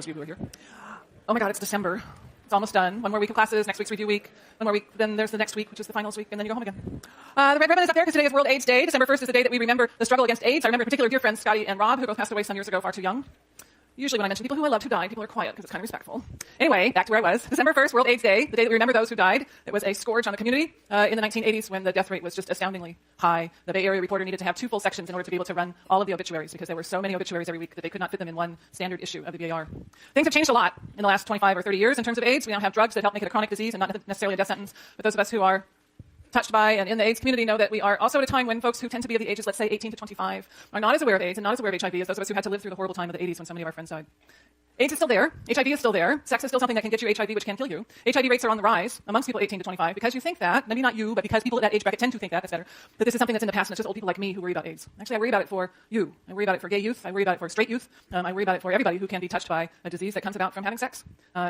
those of you who are here. Oh my God, it's December. It's almost done. One more week of classes, next week's review week. One more week, then there's the next week, which is the finals week, and then you go home again. The red ribbon is up there because today is World AIDS Day. December 1st is the day that we remember the struggle against AIDS. I remember in particular dear friends Scotty and Rob, who both passed away some years ago, far too young. Usually when I mention people who I loved who died, people are quiet because it's kind of respectful. Anyway, back to where I was. December 1st, World AIDS Day, the day that we remember those who died. It was a scourge on the community in the 1980s when the death rate was just astoundingly high. The Bay Area Reporter needed to have 2 full sections in order to be able to run all of the obituaries because there were so many obituaries every week that they could not fit them in one standard issue of the BAR. Things have changed a lot in the last 25 or 30 years in terms of AIDS. We now have drugs that help make it a chronic disease and not necessarily a death sentence. But those of us who are touched by and in the AIDS community know that we are also at a time when folks who tend to be of the ages, let's say 18 to 25, are not as aware of AIDS and not as aware of HIV as those of us who had to live through the horrible time of the 80s when so many of our friends died. AIDS is still there. HIV is still there. Sex is still something that can get you HIV, which can kill you. HIV rates are on the rise amongst people 18 to 25 because you think that, maybe not you, but because people at that age bracket tend to think that, that's better, that this is something that's in the past and it's just old people like me who worry about AIDS. Actually, I worry about it for you. I worry about it for gay youth. I worry about it for straight youth. I worry about it for everybody who can be touched by a disease that comes about from having sex.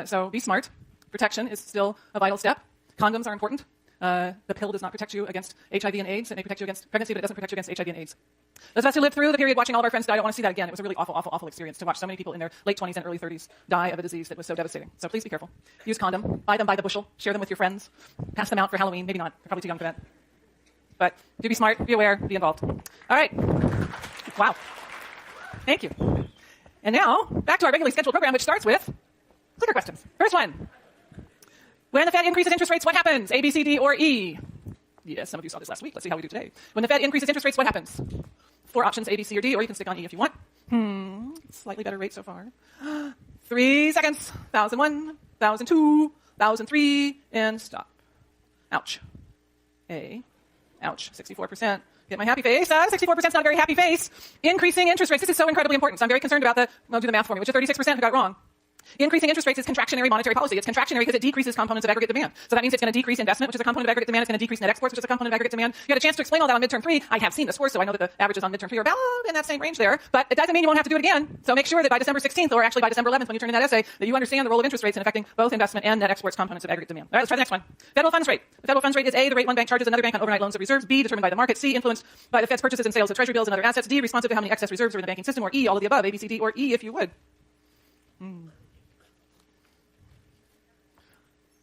So be smart. Protection is still a vital step. Condoms are important. The pill does not protect you against HIV and AIDS. It may protect you against pregnancy, but it doesn't protect you against HIV and AIDS. Those of us who lived through the period watching all of our friends die, I don't want to see that again. It was a really awful, awful, awful experience to watch so many people in their late 20s and early 30s die of a disease that was so devastating. So please be careful. Use condom. Buy them by the bushel. Share them with your friends. Pass them out for Halloween. Maybe not. You're probably too young for that. But do be smart, be aware, be involved. All right. Wow. Thank you. And now, back to our regularly scheduled program, which starts with clicker questions. First one. When the Fed increases interest rates, what happens? A, B, C, D, or E? Yes, some of you saw this last week. Let's see how we do today. When the Fed increases interest rates, what happens? 4 options, A, B, C, or D, or you can stick on E if you want. Slightly better rate so far. 3 seconds. 1001, 1002, 1003, and stop. Ouch. A. Ouch. 64%. Get my happy face. 64% is not a very happy face. Increasing interest rates. This is so incredibly important. So I'm very concerned about do the math for me, which is 36% who got it wrong. Increasing interest rates is contractionary monetary policy. It's contractionary because it decreases components of aggregate demand. So that means it's going to decrease investment, which is a component of aggregate demand. It's going to decrease net exports, which is a component of aggregate demand. You had a chance to explain all that on midterm 3. I have seen the scores, so I know that the averages on midterm 3 are about in that same range there. But it doesn't mean you won't have to do it again. So make sure that by December 16th, or actually by December 11th, when you turn in that essay, that you understand the role of interest rates in affecting both investment and net exports components of aggregate demand. All right, let's try the next one. Federal funds rate. The federal funds rate is A, the rate one bank charges another bank on overnight loans or reserves. B, determined by the market. C, influenced by the Fed's purchases and sales of treasury bills and other assets. D, responsive to how many excess reserves are in the banking system. Or E, all of the above. A, B, C, D, or E, if you would.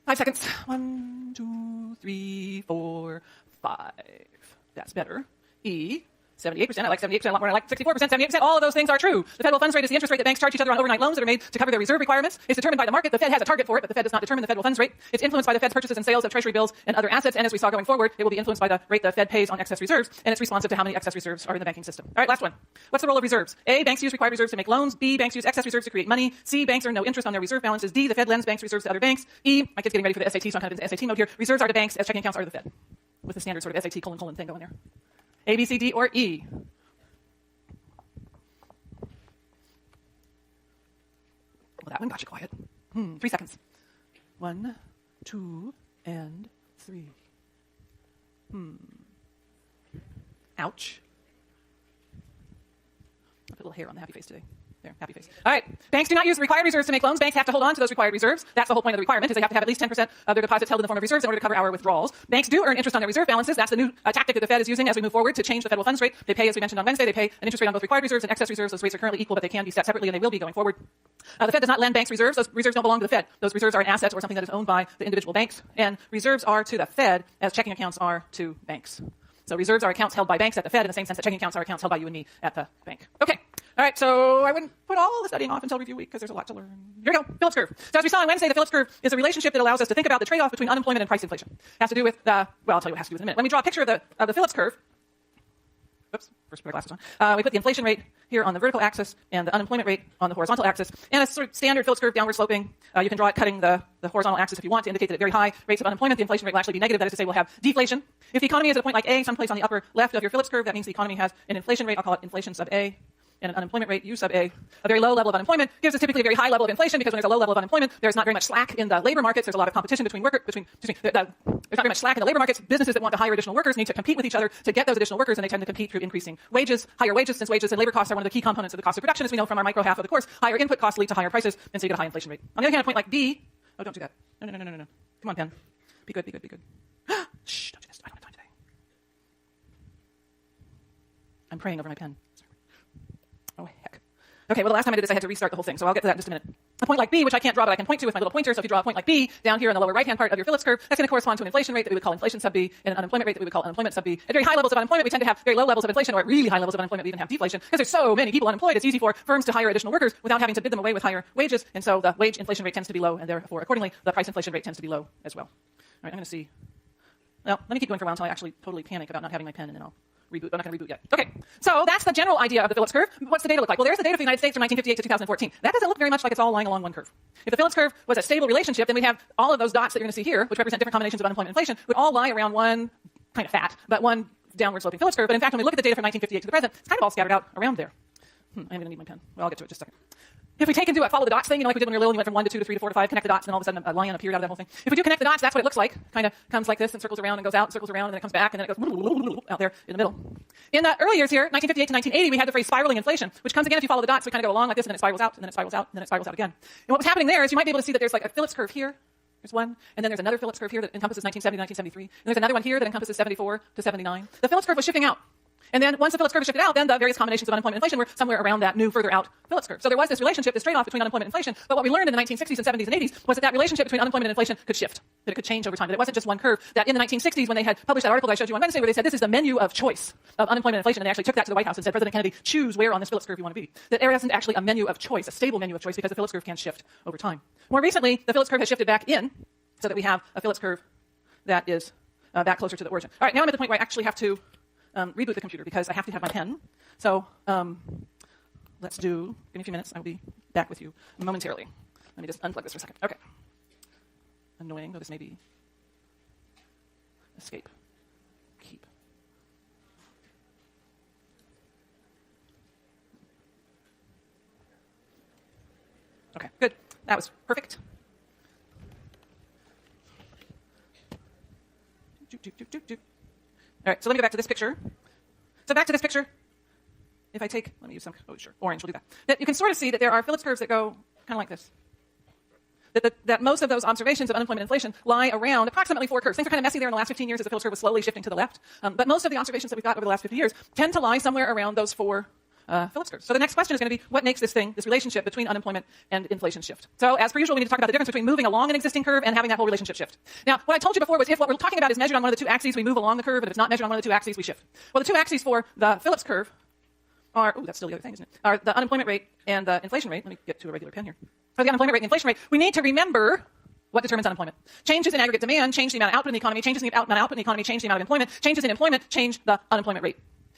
5 seconds. 1, 2, 3, 4, 5. That's better. E. 78%. I like 78% a lot more than I like 64%. 78%. All of those things are true. The federal funds rate is the interest rate that banks charge each other on overnight loans that are made to cover their reserve requirements. It's determined by the market. The Fed has a target for it, but the Fed does not determine the federal funds rate. It's influenced by the Fed's purchases and sales of treasury bills and other assets. And as we saw going forward, it will be influenced by the rate the Fed pays on excess reserves. And it's responsive to how many excess reserves are in the banking system. All right, last one. What's the role of reserves? A, banks use required reserves to make loans. B, banks use excess reserves to create money. C, banks earn no interest on their reserve balances. D, the Fed lends banks reserves to other banks. E, my kid's getting ready for the SAT, so I'm kind of in the SAT mode here. Reserves are to banks as checking accounts are to the Fed. With the standard sort of SAT : thing going there. A, B, C, D, or E? Well, that one got you quiet. 3 seconds. 1, 2, and 3. Ouch. I'll put a little hair on the happy face today. There, happy face. All right. Banks do not use required reserves to make loans. Banks have to hold on to those required reserves. That's the whole point of the requirement, is they have to have at least 10% of their deposits held in the form of reserves in order to cover our withdrawals. Banks do earn interest on their reserve balances. That's the new tactic that the Fed is using as we move forward to change the federal funds rate. They pay, as we mentioned on Wednesday, they pay an interest rate on both required reserves and excess reserves. Those rates are currently equal, but they can be set separately, and they will be going forward. The Fed does not lend banks reserves. Those reserves don't belong to the Fed. Those reserves are an asset or something that is owned by the individual banks. And reserves are to the Fed as checking accounts are to banks. So reserves are accounts held by banks at the Fed in the same sense that checking accounts are accounts held by you and me at the bank. Okay. All right, so I wouldn't put all the studying off until review week because there's a lot to learn. Here we go, Phillips curve. So as we saw on Wednesday, the Phillips curve is a relationship that allows us to think about the trade-off between unemployment and price inflation. It has to do with well, I'll tell you what it has to do with in a minute. When we draw a picture of the Phillips curve, oops, first put our glasses on. We put the inflation rate here on the vertical axis and the unemployment rate on the horizontal axis. And a sort of standard Phillips curve, downward sloping. You can draw it cutting the horizontal axis if you want to indicate that at very high rates of unemployment, the inflation rate will actually be negative. That is to say, we'll have deflation. If the economy is at a point like A, someplace on the upper left of your Phillips curve, that means the economy has an inflation rate. I'll call it inflation sub A. And an unemployment rate, U sub A. A very low level of unemployment gives us typically a very high level of inflation because when there's a low level of unemployment, there's not very much slack in the labor markets. There's a lot of competition there's not very much slack in the labor markets. Businesses that want to hire additional workers need to compete with each other to get those additional workers, and they tend to compete through increasing wages, higher wages, since wages and labor costs are one of the key components of the cost of production, as we know from our micro half of the course. Higher input costs lead to higher prices, and so you get a high inflation rate. On the other hand, a point like B, oh, don't do that. No. Come on, pen. Be good. Shh, don't do this. I don't have time today. I'm praying over my pen. Oh, heck. Okay, well, the last time I did this, I had to restart the whole thing, so I'll get to that in just a minute. A point like B, which I can't draw, but I can point to with my little pointer. So if you draw a point like B down here in the lower right-hand part of your Phillips curve, that's going to correspond to an inflation rate that we would call inflation sub B and an unemployment rate that we would call unemployment sub B. At very high levels of unemployment, we tend to have very low levels of inflation, or at really high levels of unemployment, we even have deflation. Because there's so many people unemployed, it's easy for firms to hire additional workers without having to bid them away with higher wages, and so the wage inflation rate tends to be low, and therefore, accordingly, the price inflation rate tends to be low as well. All right, I'm going to see. Well, let me keep going for a while until I actually totally panic about not having my pen, and then I'll reboot. I'm not going to reboot yet. Okay, so that's the general idea of the Phillips curve. What's the data look like? Well, there's the data for the United States from 1958 to 2014. That doesn't look very much like it's all lying along one curve. If the Phillips curve was a stable relationship, then we'd have all of those dots that you're going to see here, which represent different combinations of unemployment and inflation, would all lie around one kind of fat, but one downward sloping Phillips curve. But in fact, when we look at the data from 1958 to the present, it's kind of all scattered out around there. I'm going to need my pen. Well, I'll get to it in just a second. If we take and do a follow the dots thing, like we did when we were little, and we went from 1 to 2 to 3 to 4 to 5, connect the dots, and then all of a sudden a lion appeared out of that whole thing. If we do connect the dots, that's what it looks like. Kind of comes like this and circles around and goes out, and circles around, and then it comes back, and then it goes out there in the middle. In the early years here, 1958 to 1980, we had the phrase spiraling inflation, which comes again if you follow the dots. We kind of go along like this, and then it spirals out, and then it spirals out, and then it spirals out again. And what was happening there is you might be able to see that there's like a Phillips curve here. There's one, and then there's another Phillips curve here that encompasses 1970 to 1973, and there's another one here that encompasses 74 to 79. The Phillips curve was shifting out. And then once the Phillips curve is shifted out, then the various combinations of unemployment and inflation were somewhere around that new, further out Phillips curve. So there was this relationship, this trade-off between unemployment and inflation. But what we learned in the 1960s and 70s and 80s was that that relationship between unemployment and inflation could shift, that it could change over time, that it wasn't just one curve. That in the 1960s, when they had published that article that I showed you on Wednesday, where they said this is the menu of choice of unemployment and inflation, and they actually took that to the White House and said, President Kennedy, choose where on this Phillips curve you want to be. That there isn't actually a menu of choice, a stable menu of choice, because the Phillips curve can shift over time. More recently, the Phillips curve has shifted back in, so that we have a Phillips curve that is back closer to the origin. All right, now I'm at the point where I actually have to reboot the computer because I have to have my pen. So let's do, give me a few minutes. I'll be back with you momentarily. Let me just unplug this for a second. Okay. Annoying, though this may be. Escape. Keep. Okay, good. That was perfect. All right, so let me go back to this picture. So back to this picture. If I take, let me use some, oh sure, orange, we'll do that. That you can sort of see that there are Phillips curves that go kind of like this. That most of those observations of unemployment and inflation lie around approximately 4 curves. Things are kind of messy there in the last 15 years as the Phillips curve was slowly shifting to the left. But most of the observations that we've got over the last 50 years tend to lie somewhere around those 4 Phillips curves. So the next question is going to be, what makes this relationship between unemployment and inflation shift? So as per usual, we need to talk about the difference between moving along an existing curve and having that whole relationship shift. Now, what I told you before was if what we're talking about is measured on one of the 2 axes, we move along the curve, and if it's not measured on one of the 2 axes, we shift. Well, the 2 axes for the Phillips curve are, that's still the other thing, isn't it? Are the unemployment rate and the inflation rate. Let me get to a regular pen here. For the unemployment rate and inflation rate, we need to remember what determines unemployment. Changes in aggregate demand change the amount of output in the economy, changes in the amount of output in the economy change the amount of employment, changes in employment change the unemployment rate.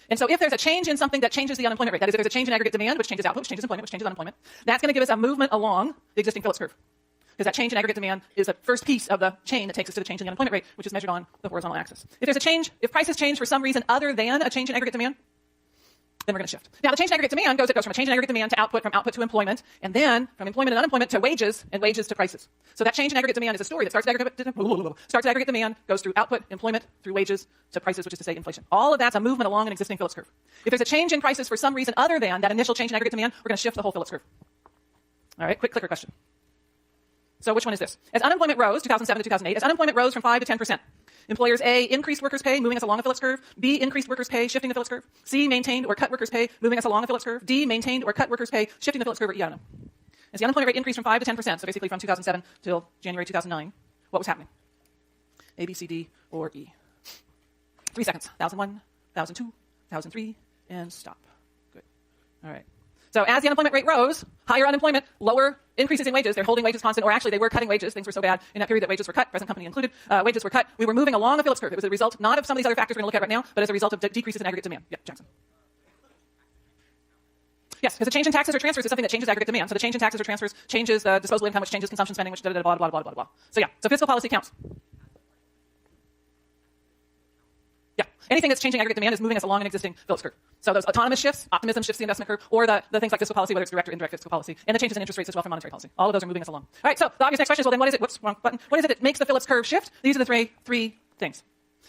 And so if there's a change in something that changes the unemployment rate, that is, if there's a change in aggregate demand, which changes output, which changes employment, which changes unemployment, that's going to give us a movement along the existing Phillips curve. Because that change in aggregate demand is the first piece of the chain that takes us to the change in the unemployment rate, which is measured on the horizontal axis. If there's a change, if prices change for some reason other than a change in aggregate demand, then we're going to shift. Now, the change in aggregate demand goes from a change in aggregate demand to output, from output to employment, and then from employment and unemployment to wages, and wages to prices. So that change in aggregate demand is a story that starts at aggregate demand, goes through output, employment, through wages to prices, which is to say inflation. All of that's a movement along an existing Phillips curve. If there's a change in prices for some reason other than that initial change in aggregate demand, we're going to shift the whole Phillips curve. All right, quick clicker question. So which one is this? As unemployment rose, 2007 to 2008, as unemployment rose from 5 to 10%, employers A, increased workers' pay, moving us along the Phillips curve. B, increased workers' pay, shifting the Phillips curve. C, maintained or cut workers' pay, moving us along the Phillips curve. D, maintained or cut workers' pay, shifting the Phillips curve, or E, I don't know. As the unemployment rate increased from 5 to 10%, so basically from 2007 till January 2009, what was happening? A, B, C, D, or E? 3 seconds. 1001, 1002, 1003, and stop. Good. All right. So as the unemployment rate rose, higher unemployment, lower increases in wages. They're holding wages constant, or actually they were cutting wages. Things were so bad in that period that wages were cut, present company included. Wages were cut. We were moving along a Phillips curve. It was a result not of some of these other factors we're going to look at right now, but as a result of decreases in aggregate demand. Yeah, Jackson. Yes, because the change in taxes or transfers is something that changes aggregate demand. So the change in taxes or transfers changes the disposable income, which changes consumption spending, which blah, blah, blah, blah, blah, blah. So yeah, so fiscal policy counts. Yeah, anything that's changing aggregate demand is moving us along an existing Phillips curve. So those autonomous shifts, optimism shifts the investment curve, or the things like fiscal policy, whether it's direct or indirect fiscal policy, and the changes in interest rates as well for monetary policy. All of those are moving us along. All right, so the obvious next question is, well, then what is it? Whoops, wrong button. What is it that makes the Phillips curve shift? These are the three things.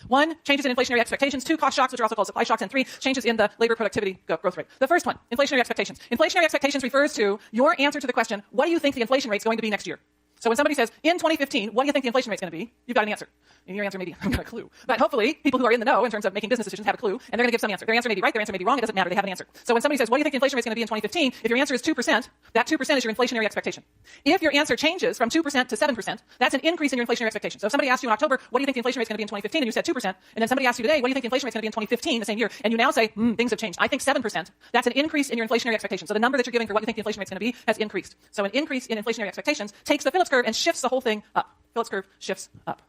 1, changes in inflationary expectations. 2, cost shocks, which are also called supply shocks. And 3, changes in the labor productivity growth rate. The first one, inflationary expectations. Inflationary expectations refers to your answer to the question, what do you think the inflation rate is going to be next year? So when somebody says, in 2015, what do you think the inflation rate is going to be? You've got an answer. And your answer may be, I've got a clue. But hopefully, people who are in the know in terms of making business decisions have a clue, and they're going to give some answer. Their answer may be right, their answer may be wrong, it doesn't matter, they have an answer. So when somebody says, what do you think the inflation rate is going to be in 2015? If your answer is 2%, that 2% is your inflationary expectation. If your answer changes from 2% to 7%, that's an increase in your inflationary expectation. So if somebody asked you in October, what do you think the inflation rate is going to be in 2015? And you said 2%, and then somebody asked you today, what do you think the inflation rate is going to be in 2015, the same year? And you now say, things have changed. I think 7%. That's an increase in your inflationary expectation. So the number that you're giving for what you think the inflation rate is going to be has increased. So an increase in inflationary expectations takes the Phillips curve and shifts the whole thing up. Phillips curve shifts up.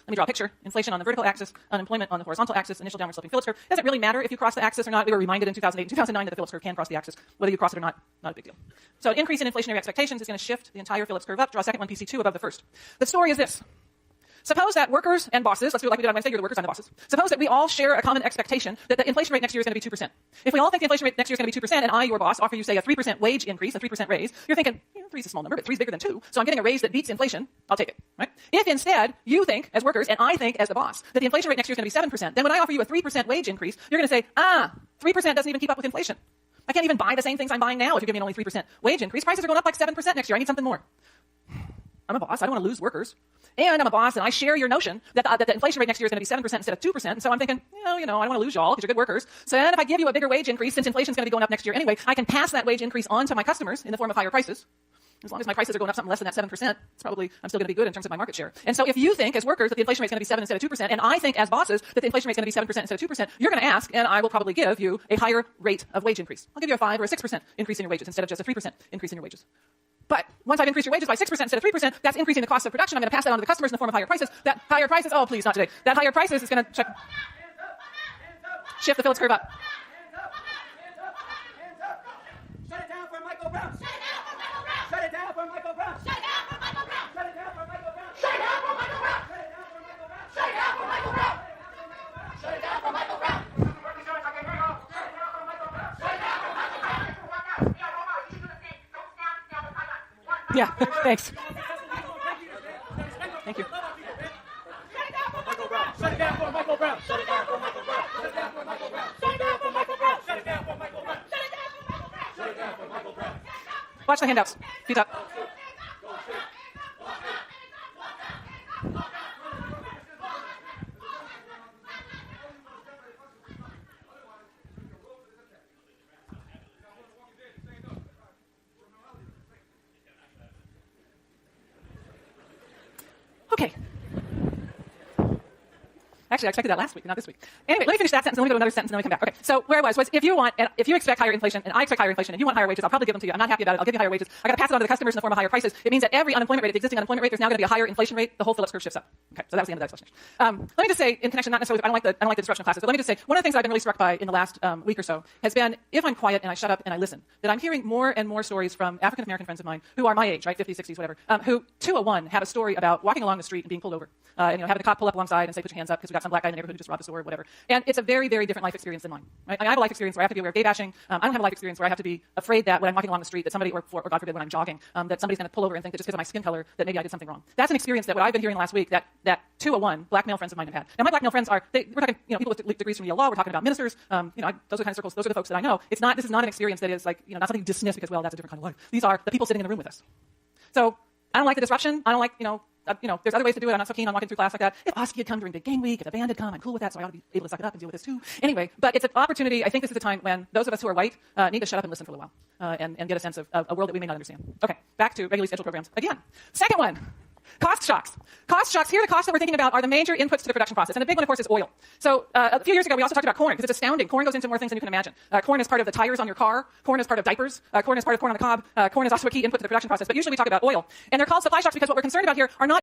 Let me draw a picture. Inflation on the vertical axis, unemployment on the horizontal axis, initial downward sloping Phillips curve. It doesn't really matter if you cross the axis or not. We were reminded in 2008 and 2009 that the Phillips curve can cross the axis. Whether you cross it or not a big deal. So an increase in inflationary expectations is going to shift the entire Phillips curve up. Draw a second one, PC2 above the first. The story is this. Suppose that workers and bosses, let's do it like we did on Wednesday, you're the workers, I'm the bosses. Suppose that we all share a common expectation that the inflation rate next year is going to be 2%. If we all think the inflation rate next year is going to be 2%, and I, your boss, offer you, say, a 3% wage increase, a 3% raise, you're thinking, 3 is a small number, but 3 is bigger than 2, so I'm getting a raise that beats inflation, I'll take it, right? If instead you think, as workers, and I think, as the boss, that the inflation rate next year is going to be 7%, then when I offer you a 3% wage increase, you're going to say, 3% doesn't even keep up with inflation. I can't even buy the same things I'm buying now if you're giving me only 3% wage increase. Prices are going up like 7% next year. I need something more. I'm a boss. I don't want to lose workers. And I'm a boss, and I share your notion that the inflation rate next year is going to be 7% instead of 2%. And so I'm thinking, I don't want to lose y'all because you're good workers. So then if I give you a bigger wage increase, since inflation is going to be going up next year anyway, I can pass that wage increase on to my customers in the form of higher prices. As long as my prices are going up something less than that 7%, it's probably, I'm still going to be good in terms of my market share. And so if you think as workers that the inflation rate is going to be 7 instead of 2%, and I think as bosses that the inflation rate is going to be 7% instead of 2%, you're going to ask, and I will probably give you a higher rate of wage increase. I'll give you a 5 or a 6% increase in your wages instead of just a 3% increase in your wages. But once I've increased your wages by 6% instead of 3%, that's increasing the cost of production. I'm going to pass that on to the customers in the form of higher prices. That higher prices, oh, please, not today. That higher prices is going to shift the Phillips curve up. Shut it down for Michael Brown. Shut it down for Michael Brown. Shut it down for Michael Brown. Shut it down for Michael Brown. Shut it down for Michael Brown. Shut it down for Michael Brown. Shut it down for Michael Brown. Yeah, thanks. Thank you. Shut it down for Michael Brown. Shut it down for Michael Brown. Shut it down for Michael Brown. Shut it down for Michael Brown. Shut it down for Michael Brown. Shut it down for Michael Brown. Shut it down for Michael Brown. Watch the handouts. Feet up. Okay. Actually, I expected that last week, not this week. Anyway, let me finish that sentence, and let me go to another sentence, and then we come back. Okay, so where I was if you expect higher inflation, and I expect higher inflation, and you want higher wages, I'll probably give them to you. I'm not happy about it. I'll give you higher wages. I got to pass it on to the customers in the form of higher prices. It means that every unemployment rate, the existing unemployment rate, there's now going to be a higher inflation rate. The whole Phillips curve shifts up. Okay, so that was the end of that explanation. Let me just say, in connection, not necessarily, I don't like the disruption of classes, but let me just say, one of the things I've been really struck by in the last week or so has been, if I'm quiet and I shut up and I listen, that I'm hearing more and more stories from African American friends of mine who are my age, right, 50s, 60s, whatever, who 201 have a story about walking along the street and being pulled over, and having the cop pull up alongside and say, put your hands up because we got some black guy in the neighborhood who just robbed the store, whatever. And it's a very, very different life experience than mine. Right? I have a life experience where I have to be aware of gay bashing. I don't have a life experience where I have to be afraid that when I'm walking along the street that somebody, or God forbid when I'm jogging, that somebody's going to pull over and think that just because of my skin color that maybe I did something wrong. That's an experience that what I've been hearing last week that 201 black male friends of mine have had. Now my black male friends we're talking, people with degrees from Yale Law. We're talking about ministers. Those are the kind of circles. Those are the folks that I know. This is not an experience that is like, not something you dismiss because, well, that's a different kind of life. These are the people sitting in the room with us. So I don't like the disruption. I don't like, there's other ways to do it. I'm not so keen on walking through class like that. If Oski had come during Big Gang Week, if the band had come, I'm cool with that, so I ought to be able to suck it up and deal with this too. Anyway, but it's an opportunity. I think this is a time when those of us who are white need to shut up and listen for a little while and get a sense of a world that we may not understand. Okay, back to regularly scheduled programs. Again, second one. Cost shocks. Cost shocks. Here, the costs that we're thinking about are the major inputs to the production process. And the big one, of course, is oil. So a few years ago, we also talked about corn because it's astounding. Corn goes into more things than you can imagine. Corn is part of the tires on your car. Corn is part of diapers. Corn is part of corn on the cob. Corn is also a key input to the production process. But usually we talk about oil. And they're called supply shocks because what we're concerned about here are not